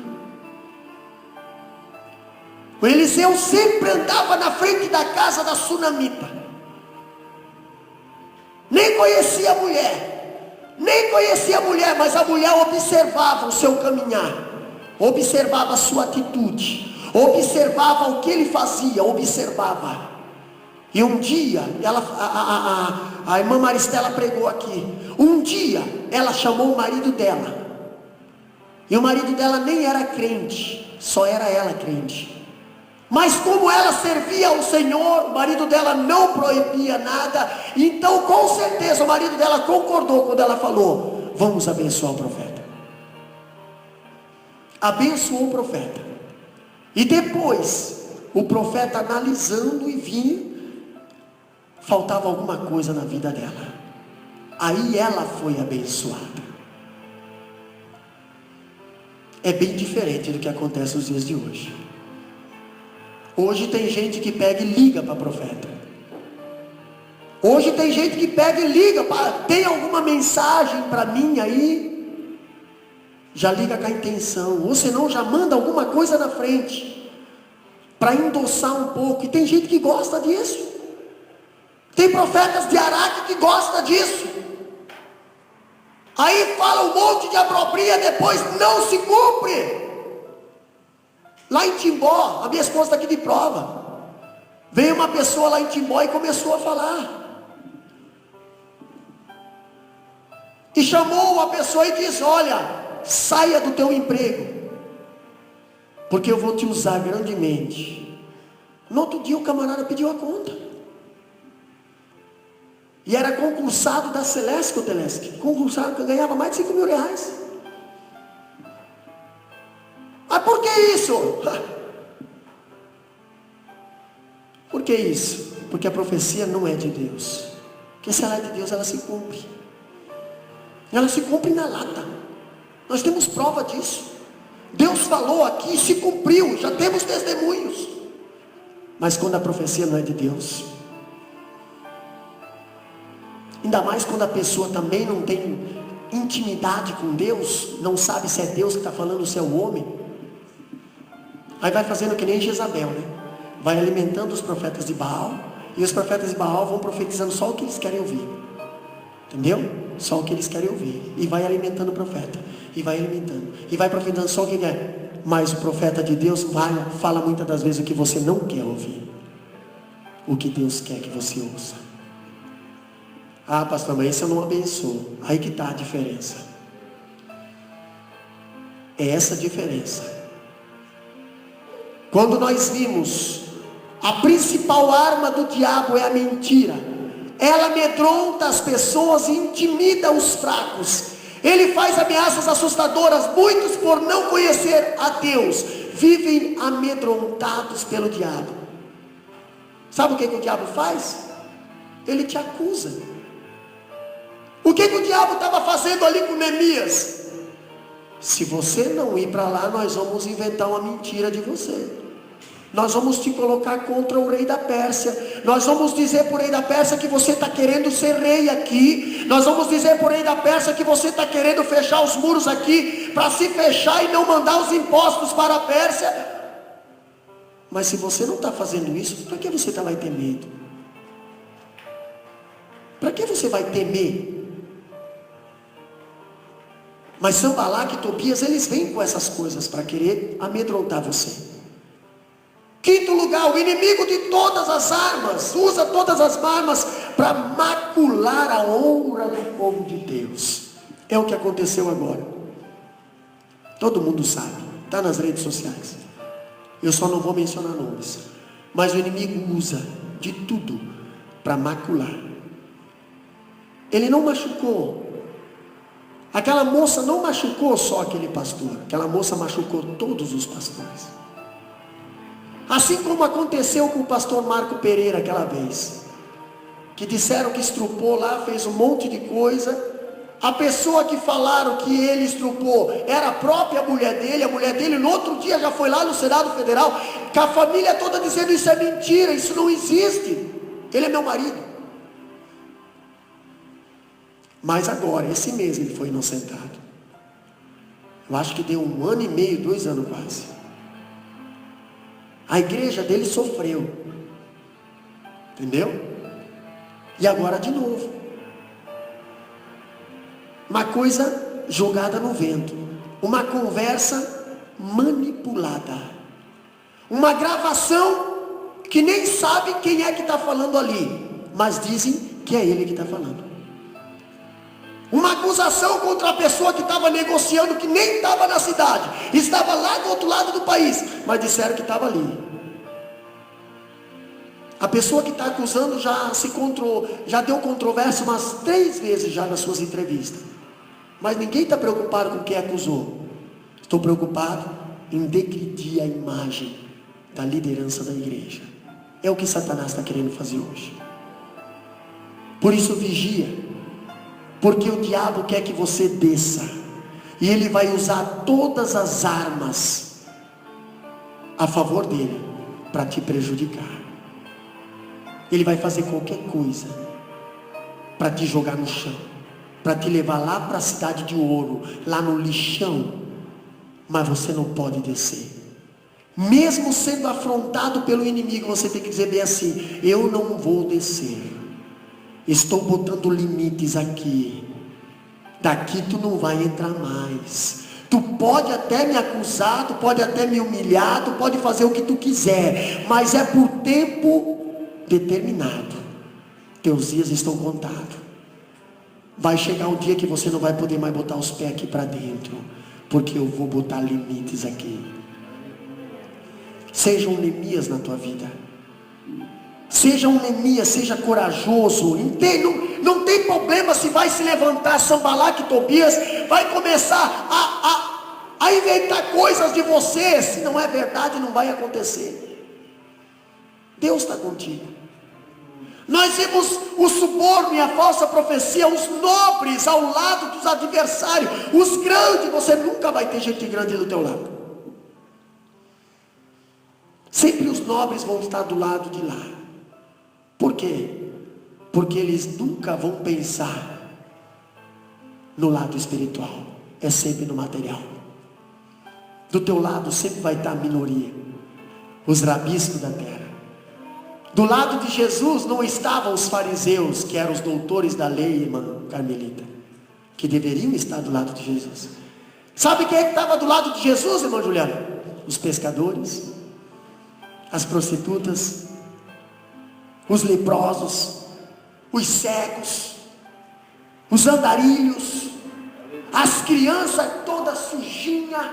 O Eliseu sempre andava na frente da casa da sunamita. Nem conhecia a mulher, mas a mulher observava o seu caminhar, observava a sua atitude, observava o que ele fazia, observava. E um dia, a irmã Maristela pregou aqui, um dia ela chamou o marido dela, e o marido dela nem era crente, só era ela crente. Mas como ela servia ao Senhor, o marido dela não proibia nada. Então com certeza o marido dela concordou quando ela falou: vamos abençoar o profeta. Abençoou o profeta. E depois o profeta analisando e vinha, faltava alguma coisa na vida dela. Aí ela foi abençoada. É bem diferente do que acontece nos dias de hoje. Hoje tem gente que pega e liga para profeta. Hoje tem gente que pega e liga para, tem alguma mensagem para mim aí? Já liga com a intenção, ou senão já manda alguma coisa na frente, para endossar um pouco. E tem gente que gosta disso. Tem profetas de Araque que gostam disso. Aí fala um monte de abobrinha, depois não se cumpre. Lá em Timbó, a minha esposa está aqui de prova. Veio uma pessoa lá em Timbó e começou a falar. E chamou a pessoa e disse: olha, saia do teu emprego, porque eu vou te usar grandemente. No outro dia o camarada pediu a conta. E era concursado da Celesc ou Telesc. Concursado que ganhava mais de 5 mil reais. Mas por que isso? Por que isso? Porque a profecia não é de Deus. Porque se ela é de Deus, ela se cumpre. Ela se cumpre na lata. Nós temos prova disso. Deus falou aqui, se cumpriu, já temos testemunhos. Mas quando a profecia não é de Deus, ainda mais quando a pessoa também não tem intimidade com Deus, não sabe se é Deus que está falando ou se é o homem, aí vai fazendo que nem Jezabel, né? Vai alimentando os profetas de Baal, e os profetas de Baal vão profetizando só o que eles querem ouvir, entendeu? Só o que eles querem ouvir, e vai alimentando o profeta, e vai alimentando, e vai profetizando só o que quer. Mas o profeta de Deus fala muitas das vezes o que você não quer ouvir, o que Deus quer que você ouça. Ah, pastor, mas esse eu não abençoo. Aí que está a diferença. É essa a diferença. Quando nós vimos, a principal arma do diabo é a mentira. Ela amedronta as pessoas e intimida os fracos. Ele faz ameaças assustadoras. Muitos, por não conhecer a Deus, vivem amedrontados pelo diabo. Sabe o que o diabo faz? Ele te acusa. O que o diabo estava fazendo ali com Neemias? Se você não ir para lá, nós vamos inventar uma mentira de você. Nós vamos te colocar contra o rei da Pérsia. Nós vamos dizer para o rei da Pérsia que você está querendo ser rei aqui. Nós vamos dizer para o rei da Pérsia que você está querendo fechar os muros aqui, para se fechar e não mandar os impostos para a Pérsia. Mas se você não está fazendo isso, para que você vai ter medo? Para que você vai temer? Mas Sanbalate e Tobias, eles vêm com essas coisas para querer amedrontar você. Quinto lugar, o inimigo de todas as armas, usa todas as armas para macular a honra do povo de Deus. É o que aconteceu agora. Todo mundo sabe, está nas redes sociais. Eu só não vou mencionar nomes. Mas o inimigo usa de tudo para macular. Ele não machucou. Aquela moça não machucou só aquele pastor. Aquela moça machucou todos os pastores. Assim como aconteceu com o pastor Marco Pereira aquela vez. Que disseram que estrupou lá, fez um monte de coisa. A pessoa que falaram que ele estrupou era a própria mulher dele. A mulher dele no outro dia já foi lá no Senado Federal, com a família toda dizendo: isso é mentira, isso não existe. Ele é meu marido. Mas agora, esse mês ele foi inocentado. Eu acho que deu 1 ano e meio, 2 anos quase. A igreja dele sofreu. Entendeu? E agora de novo. Uma coisa jogada no vento. Uma conversa manipulada. Uma gravação que nem sabe quem é que está falando ali. Mas dizem que é ele que está falando. Uma acusação contra a pessoa que estava negociando, que nem estava na cidade, estava lá do outro lado do país, mas disseram que estava ali. A pessoa que está acusando já deu controvérsia umas 3 vezes já nas suas entrevistas. Mas ninguém está preocupado com quem acusou. Estou preocupado em degredir a imagem da liderança da igreja. É o que Satanás está querendo fazer hoje. Por isso vigia. Porque o diabo quer que você desça. E ele vai usar todas as armas a favor dele para te prejudicar. Ele vai fazer qualquer coisa para te jogar no chão, para te levar lá para a cidade de ouro, lá no lixão. Mas você não pode descer. Mesmo sendo afrontado pelo inimigo, você tem que dizer bem assim: eu não vou descer. Estou botando limites aqui. daqui tu não vai entrar mais. Tu pode até me acusar, tu pode até me humilhar, tu pode fazer o que tu quiser, mas é por tempo determinado. Teus dias estão contados. Vai chegar um dia que você não vai poder mais botar os pés aqui para dentro, porque eu vou botar limites aqui. Seja um Neemias na tua vida. Seja um Neemias, seja corajoso. Não tem problema se vai se levantar Sanbalate e Tobias, vai começar a inventar coisas de você. Se não é verdade, não vai acontecer. Deus está contigo. Nós vimos o suborno e a falsa profecia, os nobres ao lado dos adversários, os grandes. Você nunca vai ter gente grande do teu lado. Sempre os nobres vão estar do lado de lá. Por quê? Porque eles nunca vão pensar no lado espiritual. É sempre no material. Do teu lado sempre vai estar a minoria, os rabiscos da terra. Do lado de Jesus não estavam os fariseus, que eram os doutores da lei, irmã Carmelita, que deveriam estar do lado de Jesus. Sabe quem é que estava do lado de Jesus, irmã Juliana? Os pescadores, as prostitutas, os leprosos, os cegos, os andarilhos, as crianças todas sujinhas.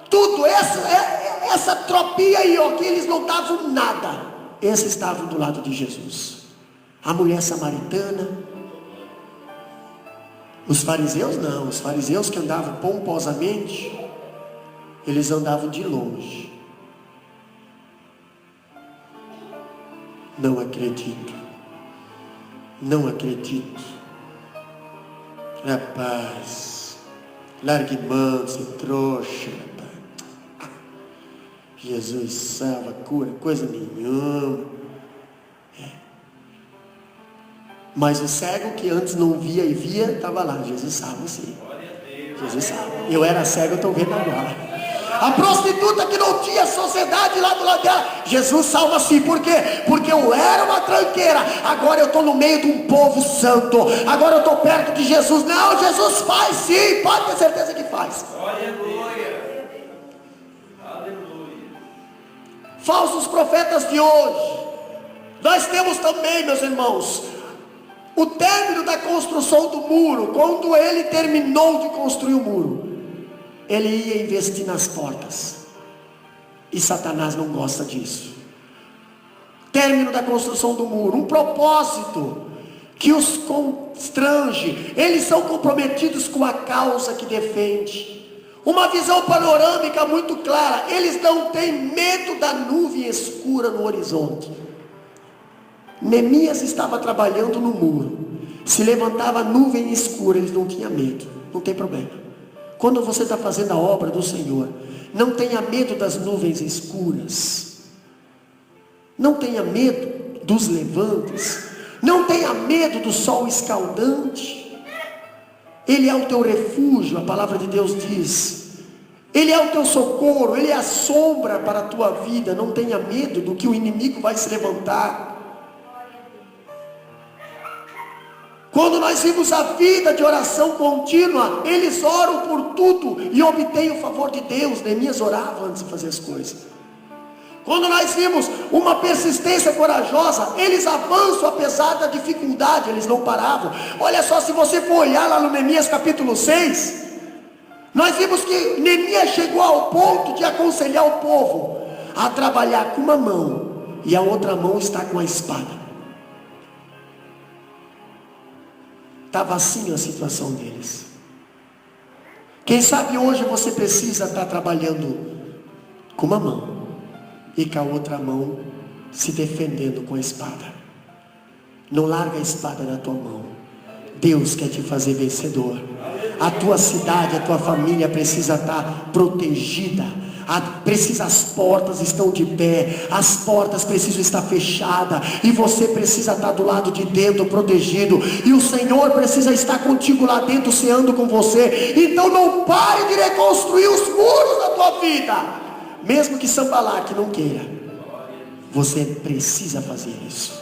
Tudo, essa tropia aí, ó, que eles não davam nada. Esses estavam do lado de Jesus. A mulher samaritana. Os fariseus não. Os fariseus que andavam pomposamente, eles andavam de longe. Não acredito. Não acredito. Rapaz, largue mão, seu trouxa. Jesus salva, cura, coisa nenhuma. Mas o cego que antes não via e via, estava lá. Jesus salva, sim. Jesus salva. Eu era cego, eu estou vendo agora. A prostituta que não tinha sociedade lá do lado dela, Jesus salva sim. Por quê? Porque eu era uma tranqueira, agora eu estou no meio de um povo santo, agora eu estou perto de Jesus. Não, Jesus faz sim, pode ter certeza que faz. Falsos profetas de hoje. Nós temos também, meus irmãos, o término da construção do muro. Quando ele terminou de construir o muro, ele ia investir nas portas. E Satanás não gosta disso. Término da construção do muro, um propósito que os constrange. Eles são comprometidos com a causa que defende. Uma visão panorâmica muito clara. Eles não têm medo da nuvem escura no horizonte. Neemias estava trabalhando no muro. Se levantava nuvem escura, eles não tinham medo. Não tem problema. Quando você está fazendo a obra do Senhor, não tenha medo das nuvens escuras. Não tenha medo dos levantes. Não tenha medo do sol escaldante. Ele é o teu refúgio, a palavra de Deus diz. Ele é o teu socorro, ele é a sombra para a tua vida. Não tenha medo do que o inimigo vai se levantar. Quando nós vimos a vida de oração contínua, eles oram por tudo e obtêm o favor de Deus. Neemias orava antes de fazer as coisas. Quando nós vimos uma persistência corajosa, eles avançam apesar da dificuldade, eles não paravam. Olha só, se você for olhar lá no Neemias capítulo 6, nós vimos que Neemias chegou ao ponto de aconselhar o povo a trabalhar com uma mão e a outra mão está com a espada. Estava assim a situação deles. Quem sabe hoje você precisa estar trabalhando com uma mão e com a outra mão se defendendo com a espada. Não larga a espada da tua mão. Deus quer te fazer vencedor. A tua cidade, a tua família precisa estar protegida. As portas estão de pé, as portas precisam estar fechadas, e você precisa estar do lado de dentro protegido, e o Senhor precisa estar contigo lá dentro, ceando com você. Então não pare de reconstruir os muros da tua vida, mesmo que Sanbalate não queira. Você precisa fazer isso.